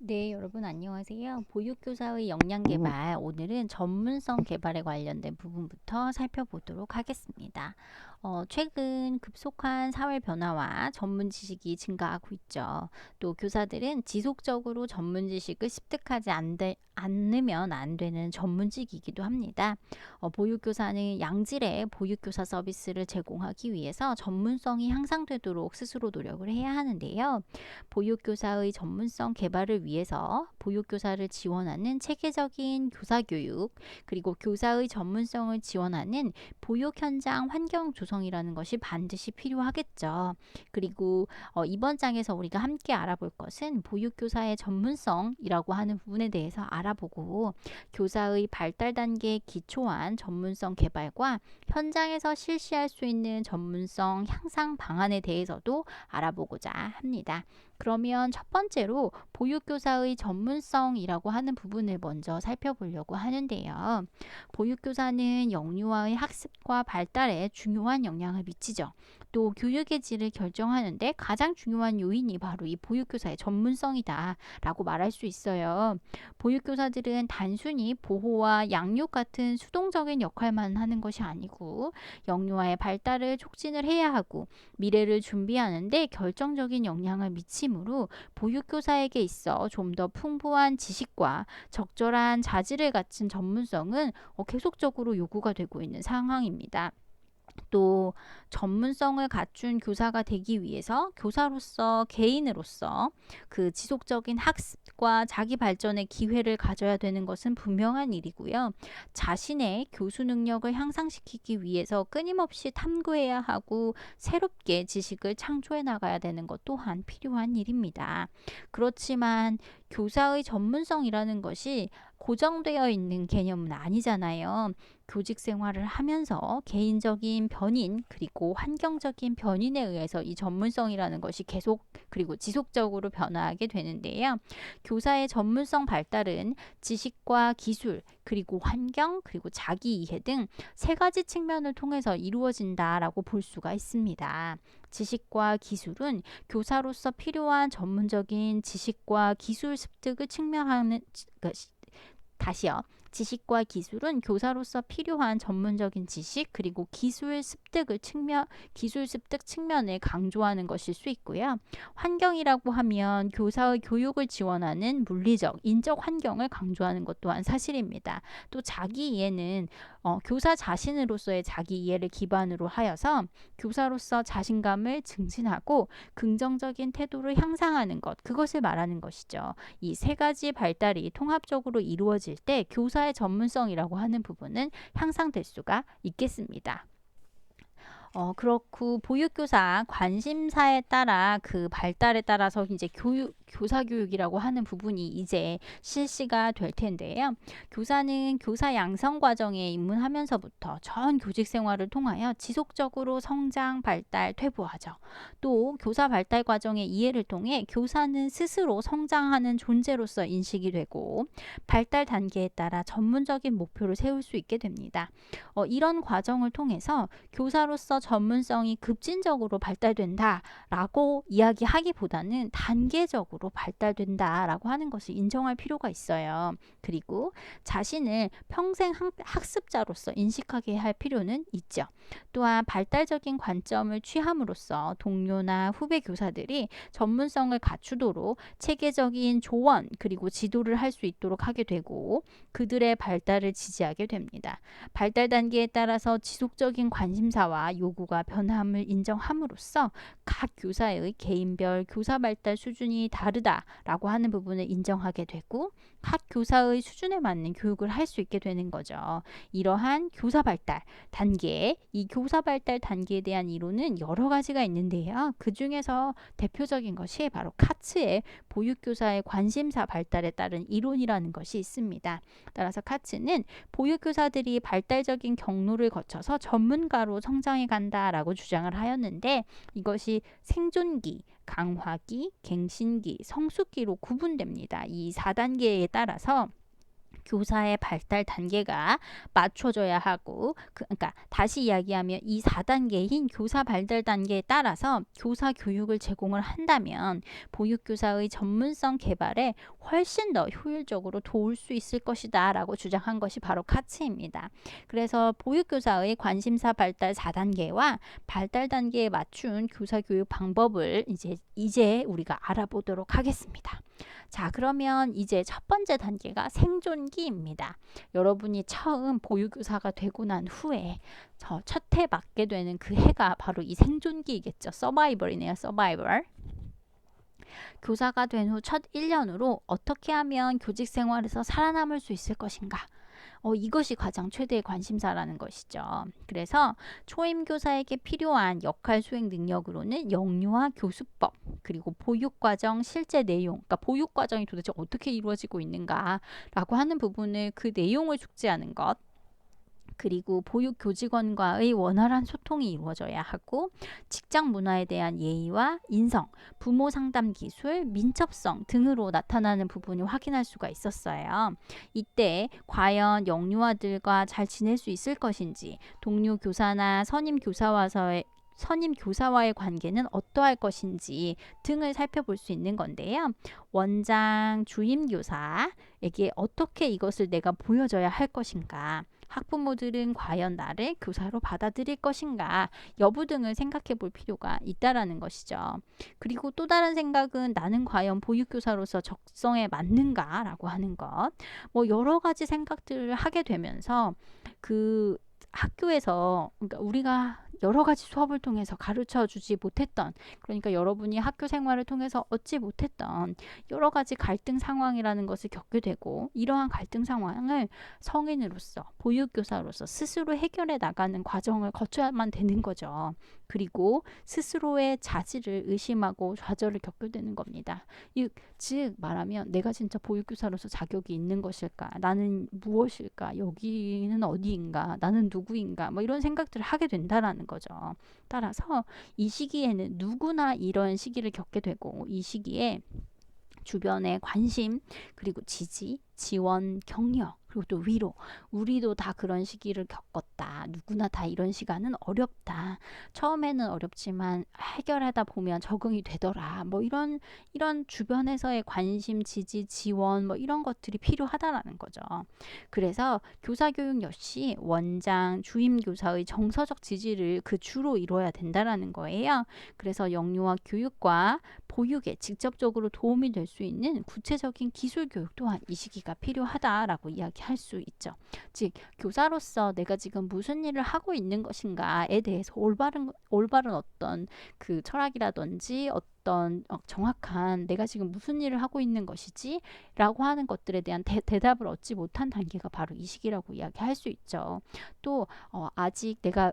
네, 여러분 안녕하세요. 보육교사의 역량 개발, 오늘은 전문성 개발에 관련된 부분부터 살펴보도록 하겠습니다. 최근 급속한 사회 변화와 전문 지식이 증가하고 있죠. 또 교사들은 지속적으로 전문 지식을 습득하지 않으면 안 되는 전문직이기도 합니다. 보육교사는 양질의 보육교사 서비스를 제공하기 위해서 전문성이 향상되도록 스스로 노력을 해야 하는데요. 보육교사의 전문성 개발을 위해서 보육교사를 지원하는 체계적인 교사교육, 그리고 교사의 전문성을 지원하는 보육 현장 환경 조성이라는 것이 반드시 필요하겠죠. 그리고 이번 장에서 우리가 함께 알아볼 것은 보육교사의 전문성이라고 하는 부분에 대해서 알아보고, 교사의 발달 단계에 기초한 전문성 개발과 현장에서 실시할 수 있는 전문성 향상 방안에 대해서도 알아보고자 합니다. 그러면 첫 번째로 보육교사의 전문성이라고 하는 부분을 먼저 살펴보려고 하는데요. 보육교사는 영유아의 학습과 발달에 중요한 영향을 미치죠. 또 교육의 질을 결정하는데 가장 중요한 요인이 바로 이 보육교사의 전문성이다 라고 말할 수 있어요. 보육교사들은 단순히 보호와 양육 같은 수동적인 역할만 하는 것이 아니고, 영유아의 발달을 촉진을 해야 하고 미래를 준비하는데 결정적인 영향을 미치므로, 보육교사에게 있어 좀 더 풍부한 지식과 적절한 자질을 갖춘 전문성은 계속적으로 요구가 되고 있는 상황입니다. 또 전문성을 갖춘 교사가 되기 위해서 교사로서, 개인으로서 그 지속적인 학습과 자기 발전의 기회를 가져야 되는 것은 분명한 일이고요. 자신의 교수 능력을 향상시키기 위해서 끊임없이 탐구해야 하고 새롭게 지식을 창조해 나가야 되는 것 또한 필요한 일입니다. 그렇지만 교사의 전문성이라는 것이 고정되어 있는 개념은 아니잖아요. 교직 생활을 하면서 개인적인 변인, 그리고 환경적인 변인에 의해서 이 전문성이라는 것이 계속, 그리고 지속적으로 변화하게 되는데요. 교사의 전문성 발달은 지식과 기술, 그리고 환경, 그리고 자기 이해 등 세 가지 측면을 통해서 이루어진다라고 볼 수가 있습니다. 지식과 기술은 교사로서 필요한 전문적인 지식과 기술 습득을 측면하는, 다시요. 지식과 기술은 교사로서 필요한 전문적인 지식, 그리고 기술 습득 측면을 강조하는 것일 수 있고요. 환경이라고 하면 교사의 교육을 지원하는 물리적, 인적 환경을 강조하는 것 또한 사실입니다. 또 자기 이해는 교사 자신으로서의 자기 이해를 기반으로 하여서 교사로서 자신감을 증진하고 긍정적인 태도를 향상하는 것, 그것을 말하는 것이죠. 이 세 가지 발달이 통합적으로 이루어질 때 교사의 전문성이라고 하는 부분은 향상될 수가 있겠습니다. 그렇고 보육교사 관심사에 따라 그 발달에 따라서 이제 교사 교육이라고 하는 부분이 이제 실시가 될 텐데요. 교사는 교사 양성 과정에 입문하면서부터 전 교직 생활을 통하여 지속적으로 성장, 발달, 퇴보하죠. 또 교사 발달 과정의 이해를 통해 교사는 스스로 성장하는 존재로서 인식이 되고, 발달 단계에 따라 전문적인 목표를 세울 수 있게 됩니다. 이런 과정을 통해서 교사로서 전문성이 급진적으로 발달된다라고 이야기하기보다는 단계적으로 발달된다라고 하는 것을 인정할 필요가 있어요. 그리고 자신을 평생 학습자로서 인식하게 할 필요는 있죠. 또한 발달적인 관점을 취함으로써 동료나 후배 교사들이 전문성을 갖추도록 체계적인 조언, 그리고 지도를 할 수 있도록 하게 되고, 그들의 발달을 지지하게 됩니다. 발달 단계에 따라서 지속적인 관심사와 요구가 변함을 인정함으로써 각 교사의 개인별 교사 발달 수준이 다르다라고 하는 부분을 인정하게 되고, 각 교사의 수준에 맞는 교육을 할 수 있게 되는 거죠. 이러한 교사 발달 단계, 이 교사 발달 단계에 대한 이론은 여러 가지가 있는데요. 그 중에서 대표적인 것이 바로 카츠의 보육교사의 관심사 발달에 따른 이론이라는 것이 있습니다. 따라서 카츠는 보육교사들이 발달적인 경로를 거쳐서 전문가로 성장해 간다라고 주장을 하였는데, 이것이 생존기, 강화기, 갱신기, 성숙기로 구분됩니다. 이 4단계에 따라서 교사의 발달 단계가 맞춰져야 하고 그러니까 다시 이야기하면 이 4단계인 교사 발달 단계에 따라서 교사 교육을 제공을 한다면 보육교사의 전문성 개발에 훨씬 더 효율적으로 도울 수 있을 것이다 라고 주장한 것이 바로 카츠입니다. 그래서 보육교사의 관심사 발달 4단계와 발달 단계에 맞춘 교사 교육 방법을 이제 우리가 알아보도록 하겠습니다. 자, 그러면 이제 첫 번째 단계가 생존기입니다. 여러분이 처음 보육교사가 되고 난 후에 첫 해 맞게 되는 그 해가 바로 이 생존기이겠죠. 서바이벌이네요. 서바이벌. 교사가 된 후 첫 1년으로 어떻게 하면 교직 생활에서 살아남을 수 있을 것인가? 이것이 가장 최대의 관심사라는 것이죠. 그래서 초임교사에게 필요한 역할 수행 능력으로는 영유아 교수법, 그리고 보육과정 실제 내용, 그러니까 보육과정이 도대체 어떻게 이루어지고 있는가라고 하는 부분을 그 내용을 숙지하는 것, 그리고 보육 교직원과의 원활한 소통이 이루어져야 하고 직장 문화에 대한 예의와 인성, 부모 상담 기술, 민첩성 등으로 나타나는 부분을 확인할 수가 있었어요. 이때 과연 영유아들과 잘 지낼 수 있을 것인지, 동료 교사나 선임 교사와의 관계는 어떠할 것인지 등을 살펴볼 수 있는 건데요. 원장, 주임교사에게 어떻게 이것을 내가 보여줘야 할 것인가, 학부모들은 과연 나를 교사로 받아들일 것인가 여부 등을 생각해 볼 필요가 있다라는 것이죠. 그리고 또 다른 생각은 나는 과연 보육교사로서 적성에 맞는가 라고 하는 것, 여러 가지 생각들을 하게 되면서 그 학교에서, 그러니까 우리가 여러 가지 수업을 통해서 가르쳐 주지 못했던, 그러니까 여러분이 학교 생활을 통해서 얻지 못했던 여러 가지 갈등 상황이라는 것을 겪게 되고, 이러한 갈등 상황을 성인으로서 보육교사로서 스스로 해결해 나가는 과정을 거쳐야만 되는 거죠. 그리고 스스로의 자질을 의심하고 좌절을 겪게 되는 겁니다. 즉 말하면 내가 진짜 보육교사로서 자격이 있는 것일까? 나는 무엇일까? 여기는 어디인가? 나는 누구인가? 이런 생각들을 하게 된다라는 거죠. 따라서 이 시기에는 누구나 이런 시기를 겪게 되고, 이 시기에 주변의 관심, 그리고 지지, 지원, 격려, 그리고 또 위로, 우리도 다 그런 시기를 겪었다. 누구나 다 이런 시간은 어렵다. 처음에는 어렵지만 해결하다 보면 적응이 되더라. 이런 주변에서의 관심, 지지, 지원 이런 것들이 필요하다라는 거죠. 그래서 교사교육 역시 원장, 주임교사의 정서적 지지를 그 주로 이루어야 된다라는 거예요. 그래서 영유아 교육과 보육에 직접적으로 도움이 될 수 있는 구체적인 기술 교육 또한 이 시기가 필요하다라고 이야기할 수 있죠. 즉 교사로서 내가 지금 무슨 일을 하고 있는 것인가에 대해서 올바른 어떤 그 철학이라든지 어떤 정확한 내가 지금 무슨 일을 하고 있는 것이지 라고 하는 것들에 대한 대답을 얻지 못한 단계가 바로 이 시기라고 이야기할 수 있죠. 또 아직 내가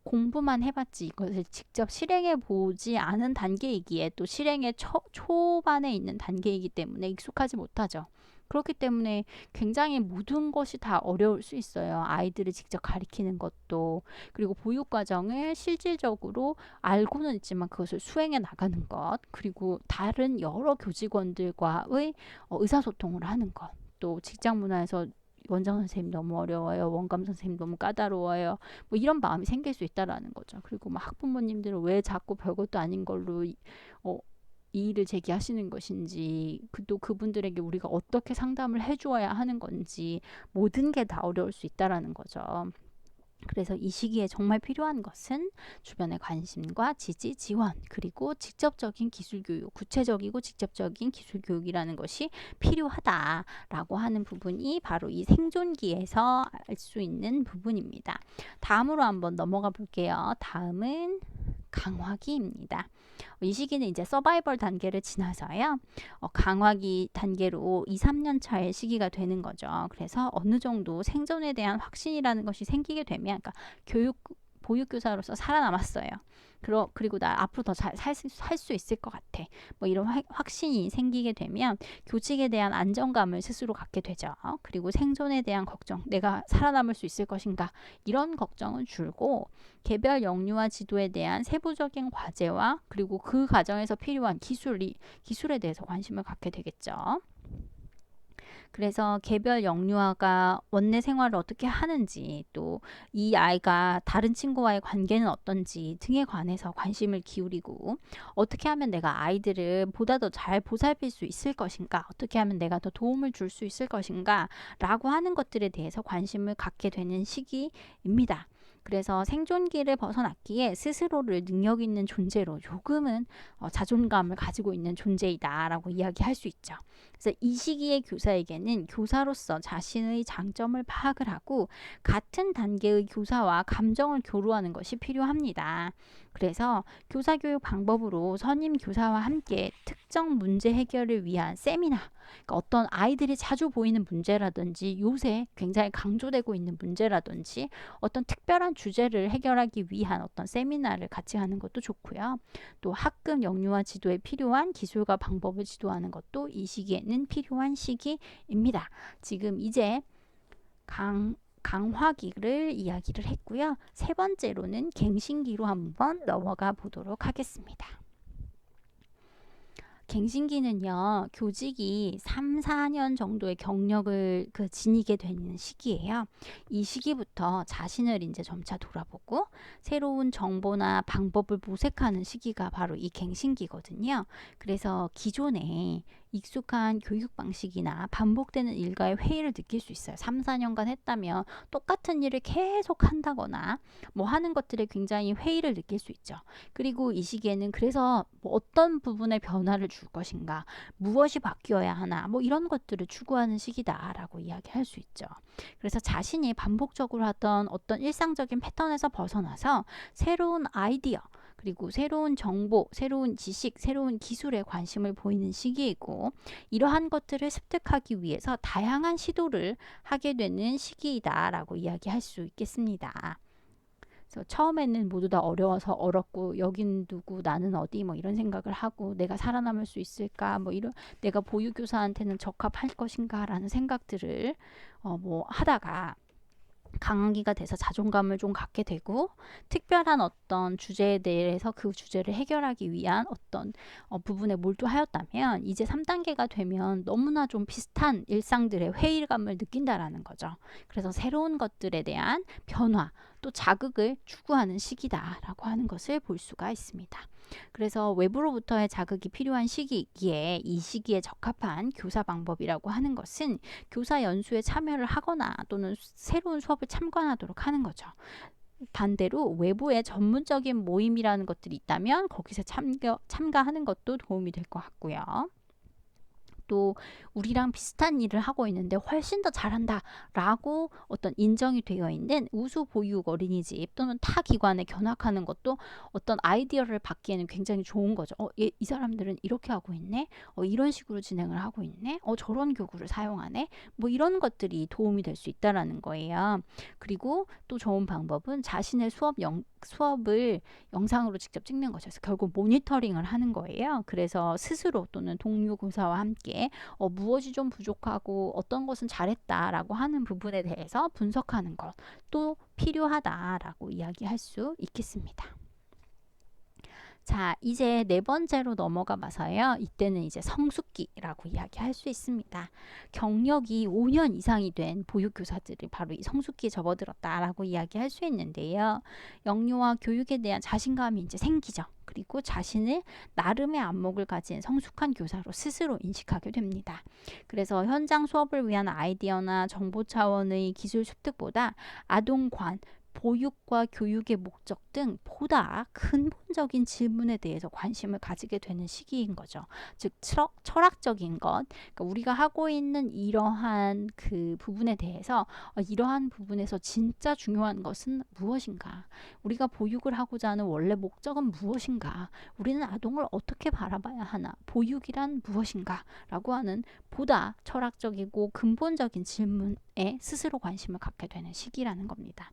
공부만 해봤지 이것을 직접 실행해 보지 않은 단계이기에, 또 실행의 초반에 있는 단계이기 때문에 익숙하지 못하죠. 그렇기 때문에 굉장히 모든 것이 다 어려울 수 있어요. 아이들을 직접 가리키는 것도, 그리고 보육과정을 실질적으로 알고는 있지만 그것을 수행해 나가는 것, 그리고 다른 여러 교직원들과의 의사소통을 하는 것, 또 직장 문화에서 원장 선생님 너무 어려워요, 원감 선생님 너무 까다로워요, 이런 마음이 생길 수 있다라는 거죠. 그리고 학부모님들은 왜 자꾸 별것도 아닌 걸로 이의를 제기하시는 것인지, 또 그분들에게 우리가 어떻게 상담을 해주어야 하는 건지, 모든 게 다 어려울 수 있다라는 거죠. 그래서 이 시기에 정말 필요한 것은 주변의 관심과 지지, 지원, 그리고 직접적인 기술교육, 구체적이고 직접적인 기술교육이라는 것이 필요하다라고 하는 부분이 바로 이 생존기에서 알 수 있는 부분입니다. 다음으로 한번 넘어가 볼게요. 다음은 강화기입니다. 이 시기는 이제 서바이벌 단계를 지나서요. 강화기 단계로 2, 3년 차의 시기가 되는 거죠. 그래서 어느 정도 생존에 대한 확신이라는 것이 생기게 되면, 그러니까 보육교사로서 살아남았어요. 그리고 나 앞으로 더 잘 살 수 있을 것 같아. 이런 확신이 생기게 되면 교직에 대한 안정감을 스스로 갖게 되죠. 그리고 생존에 대한 걱정, 내가 살아남을 수 있을 것인가, 이런 걱정은 줄고 개별 영유아 지도에 대한 세부적인 과제와 그리고 그 과정에서 필요한 기술에 대해서 관심을 갖게 되겠죠. 그래서 개별 영유아가 원내 생활을 어떻게 하는지, 또 이 아이가 다른 친구와의 관계는 어떤지 등에 관해서 관심을 기울이고, 어떻게 하면 내가 아이들을 보다 더 잘 보살필 수 있을 것인가, 어떻게 하면 내가 더 도움을 줄 수 있을 것인가 라고 하는 것들에 대해서 관심을 갖게 되는 시기입니다. 그래서 생존기를 벗어났기에 스스로를 능력 있는 존재로 조금은 자존감을 가지고 있는 존재이다 라고 이야기할 수 있죠. 그래서 이 시기의 교사에게는 교사로서 자신의 장점을 파악을 하고 같은 단계의 교사와 감정을 교류하는 것이 필요합니다. 그래서 교사교육 방법으로 선임 교사와 함께 특정 문제 해결을 위한 세미나, 그러니까 어떤 아이들이 자주 보이는 문제라든지 요새 굉장히 강조되고 있는 문제라든지 어떤 특별한 주제를 해결하기 위한 어떤 세미나를 같이 하는 것도 좋고요. 또 학급 영유아 지도에 필요한 기술과 방법을 지도하는 것도 이 시기에는 필요한 시기입니다. 지금 이제 강화기를 이야기를 했고요. 세 번째로는 갱신기로 한번 넘어가 보도록 하겠습니다. 갱신기는요, 교직이 3, 4년 정도의 경력을 지니게 되는 시기예요. 이 시기부터 자신을 이제 점차 돌아보고 새로운 정보나 방법을 모색하는 시기가 바로 이 갱신기거든요. 그래서 기존에 익숙한 교육 방식이나 반복되는 일과의 회의를 느낄 수 있어요. 3, 4년간 했다면 똑같은 일을 계속 한다거나 뭐 하는 것들에 굉장히 회의를 느낄 수 있죠. 그리고 이 시기에는 그래서 뭐 어떤 부분의 변화를 줄 것인가, 무엇이 바뀌어야 하나, 뭐 이런 것들을 추구하는 시기다라고 이야기할 수 있죠. 그래서 자신이 반복적으로 하던 어떤 일상적인 패턴에서 벗어나서 새로운 아이디어, 그리고 새로운 정보, 새로운 지식, 새로운 기술에 관심을 보이는 시기이고, 이러한 것들을 습득하기 위해서 다양한 시도를 하게 되는 시기이다라고 이야기할 수 있겠습니다. 그래서 처음에는 모두 다 어려워서 얼었고, 여긴 누구 나는 어디 뭐 이런 생각을 하고, 내가 살아남을 수 있을까 뭐 이런, 내가 보육교사한테는 적합할 것인가 라는 생각들을 뭐 하다가 강기가 돼서 자존감을 좀 갖게 되고, 특별한 어떤 주제에 대해서 그 주제를 해결하기 위한 어떤 부분에 몰두하였다면, 이제 3단계가 되면 너무나 좀 비슷한 일상들의 회의감을 느낀다라는 거죠. 그래서 새로운 것들에 대한 변화, 또 자극을 추구하는 시기다라고 하는 것을 볼 수가 있습니다. 그래서 외부로부터의 자극이 필요한 시기이기에 이 시기에 적합한 교사 방법이라고 하는 것은 교사 연수에 참여를 하거나 또는 새로운 수업을 참관하도록 하는 거죠. 반대로 외부의 전문적인 모임이라는 것들이 있다면 거기서 참가하는 것도 도움이 될 것 같고요. 또 우리랑 비슷한 일을 하고 있는데 훨씬 더 잘한다 라고 어떤 인정이 되어 있는 우수 보육 어린이집 또는 타 기관에 견학하는 것도 어떤 아이디어를 받기에는 굉장히 좋은 거죠. 이 사람들은 이렇게 하고 있네, 이런 식으로 진행을 하고 있네, 저런 교구를 사용하네, 뭐 이런 것들이 도움이 될 수 있다라는 거예요. 그리고 또 좋은 방법은 자신의 수업을 영상으로 직접 찍는 거죠. 그래서 결국 모니터링을 하는 거예요. 그래서 스스로 또는 동료 교사와 함께 무엇이 좀 부족하고 어떤 것은 잘했다라고 하는 부분에 대해서 분석하는 것도 필요하다라고 이야기할 수 있겠습니다. 자, 이제 네 번째로 넘어가 봐서요. 이때는 이제 성숙기라고 이야기할 수 있습니다. 경력이 5년 이상이 된 보육교사들이 바로 이 성숙기에 접어들었다라고 이야기할 수 있는데요. 영유아 교육에 대한 자신감이 이제 생기죠. 그리고 자신을 나름의 안목을 가진 성숙한 교사로 스스로 인식하게 됩니다. 그래서 현장 수업을 위한 아이디어나 정보 차원의 기술 습득보다 아동관, 보육과 교육의 목적 등 보다 근본적인 질문에 대해서 관심을 가지게 되는 시기인 거죠. 즉 철학적인 것, 그러니까 우리가 하고 있는 이러한 그 부분에 대해서 이러한 부분에서 진짜 중요한 것은 무엇인가, 우리가 보육을 하고자 하는 원래 목적은 무엇인가, 우리는 아동을 어떻게 바라봐야 하나, 보육이란 무엇인가 라고 하는 보다 철학적이고 근본적인 질문에 스스로 관심을 갖게 되는 시기라는 겁니다.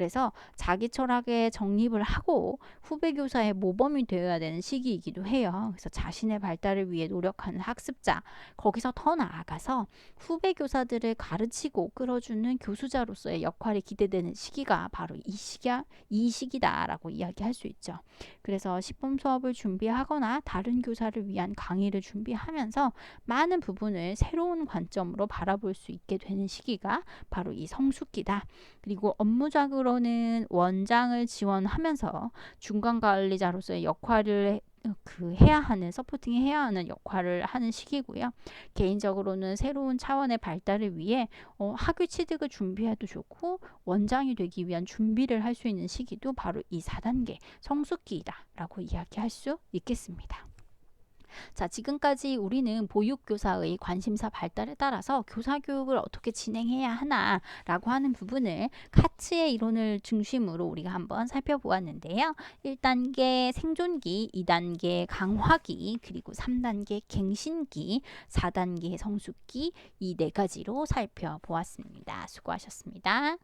그래서 자기 철학에 정립을 하고 후배 교사의 모범이 되어야 되는 시기이기도 해요. 그래서 자신의 발달을 위해 노력하는 학습자, 거기서 더 나아가서 후배 교사들을 가르치고 끌어주는 교수자로서의 역할이 기대되는 시기가 바로 이 시기다라고 이야기할 수 있죠. 그래서 시범 수업을 준비하거나 다른 교사를 위한 강의를 준비하면서 많은 부분을 새로운 관점으로 바라볼 수 있게 되는 시기가 바로 이 성숙기다. 그리고 업무적으로는 원장을 지원하면서 중간 관리자로서의 역할을 해야 하는 서포팅 해야 하는 역할을 하는 시기고요. 개인적으로는 새로운 차원의 발달을 위해 학위 취득을 준비해도 좋고 원장이 되기 위한 준비를 할 수 있는 시기도 바로 이 4단계 성숙기이다라고 이야기할 수 있겠습니다. 자, 지금까지 우리는 보육교사의 관심사 발달에 따라서 교사교육을 어떻게 진행해야 하나라고 하는 부분을 카츠의 이론을 중심으로 우리가 한번 살펴보았는데요. 1단계 생존기, 2단계 강화기, 그리고 3단계 갱신기, 4단계 성숙기, 이 4가지로 살펴보았습니다. 수고하셨습니다.